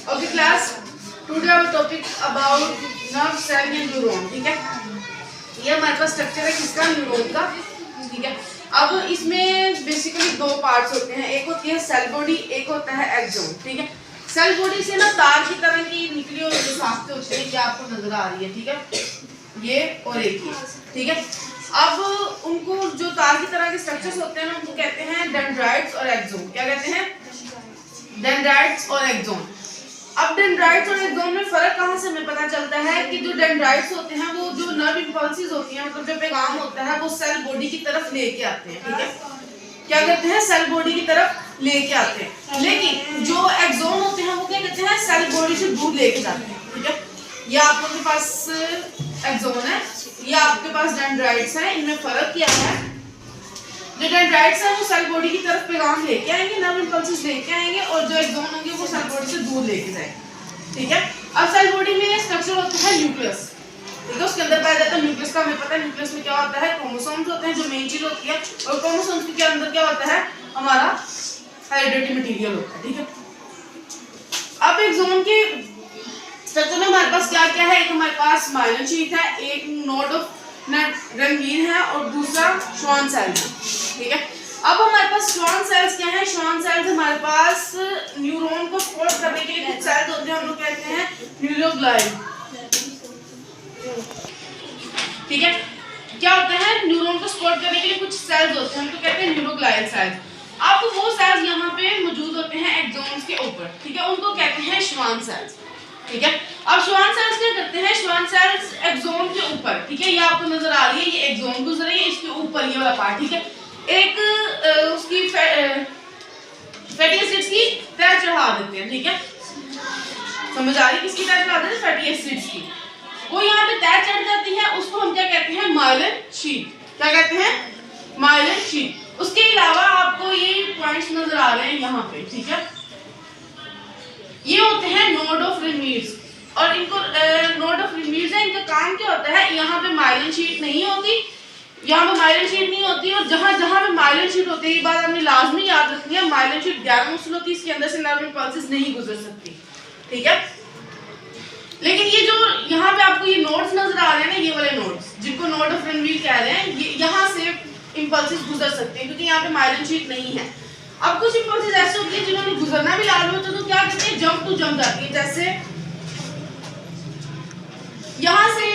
Okay class, today our topic about nerve cell and neuron. ठीक है, ये हमारे पास स्ट्रक्चर है किसका, न्यूरॉन का। ठीक है, अब इसमें बेसिकली दो पार्ट्स होते हैं, एक होती है सेल बॉडी, एक होता है एक्सोन। ठीक है, सेल बॉडी से ना तार की तरह की निकली हुई साख्ते होते हैं, ये आपको नजर आ रही है। ठीक है, ये और एक ये। ठीक है, अब उनको जो तार की तरह के स्ट्रक्चर्स होते हैं ना, उनको कहते हैं डेंड्राइट्स और एक्सोन। क्या कहते हैं? डेंड्राइट्स और एक्सोन। अब डेंड्राइट्स और एक्सोन में फर्क कहाँ से हमें पता चलता है कि जो डेंड्राइट्स होते हैं वो जो नर्व इंपल्सेस होती हैं, मतलब जो पैगाम होता है वो सेल बॉडी की तरफ लेके आते हैं। ठीक है, क्या करते हैं? सेल बॉडी की तरफ लेके आते हैं। लेकिन जो एक्सोन होते हैं वो क्या करते हैं? सेल बॉडी से दूर लेके जाते हैं। ठीक है, ये आप लोगों के पास एक्सोन है, ये आपके पास डेंड्राइट्स है। इनमें फर्क क्या है? जो डेंड्राइट्स है वो सेल बॉडी की तरफ पैगाम लेके आएंगे, नर्व इंपल्सेस लेके आएंगे, और जो एक्सोन होंगे वो सेल बॉडी से दूर लेके जाएंगे। ठीक है, अब सेल बॉडी में स्ट्रक्चर होता है न्यूक्लियस। ठीक है, उसके अंदर पाया जाता है न्यूक्लियस का। हमें पता है न्यूक्लियस में क्या होता है, क्रोमोसोम्स होते हैं जो मेन चीज होती है, और क्रोमोसोम्स के अंदर क्या होता है, हमारा हेरिडिटी मटेरियल होता है। ठीक है, अब एक्सोन के स्ट्रक्चर में हमारे पास क्या क्या है? एक हमारे पास माइलिन शीट है, एक नोड ऑफ रंगीन है, और दूसरा श्वान सेल है। ठीक है, अब हमारे पास श्वान सेल्स क्या है? श्वान सेल्स हमारे पास न्यूरॉन को सपोर्ट करने के लिए कुछ सेल्स होते हैं, हम लोग कहते हैं न्यूरोग्लाइड। ठीक है, क्या होते हैं? न्यूरॉन को सपोर्ट करने के लिए कुछ सेल्स होते हैं, हम लोग कहते हैं न्यूरोग्लाइड सेल्स। अब वो सेल्स यहाँ पे मौजूद होते हैं एक्सोन्स के ऊपर। ठीक है, उनको कहते हैं श्वान सेल्स। ठीक है, अब श्वान सेल्स क्या करते हैं? श्वान सेल्स एक्सोन के ऊपर, ठीक है, ये आपको नजर आ रही है, ये एक्सोन गुजर रही है, इसके ऊपर ये वाला पार्ट। ठीक है, एक उसकी फैटी एसिड्स की तह चढ़ा देते हैं। ठीक है, समझ आ रही है? किसकी तह चढ़ा देते हैं? फैटी एसिड्स की। वो यहाँ पे तह चढ़ जाती है, उसको हम क्या कहते हैं? Myelin sheath. क्या कहते हैं? Myelin sheath. उसके अलावा आपको ये पॉइंट्स नजर आ रहे हैं यहाँ पे। ठीक है, ये होते हैं नोड ऑफ रिमीड्स, और इनको नोड ऑफ रिमीड्स है, इनका काम क्या होता है? यहाँ पे माइलिन शीट नहीं होती, यहाँ पे माइलिन शीट नहीं होती, और जहाँ जहाँ पे माइलिन शीट होती है, ये बात आपने लाजमी याद रखनी है, माइलिन शीट गैर मुसल होती है, इसके अंदर से नर्व इंपल्सेस नहीं गुजर सकती। ठीक है, लेकिन ये जो यहाँ पे आपको ये नोड्स नजर आ रहे हैं ना, ये वाले नोड्स जिनको नोड ऑफ रिमीड कह रहे हैं, ये यहाँ से इंपल्सेस गुजर सकते हैं, क्योंकि यहाँ पे माइलिन शीट नहीं है। अब कुछ इंपल्सेस ऐसे होते हैं जिन्होंने गुजरना भी लाजमी होता है, तो क्या करते हैं? जंप टू जंप जाती है, जैसे यहाँ से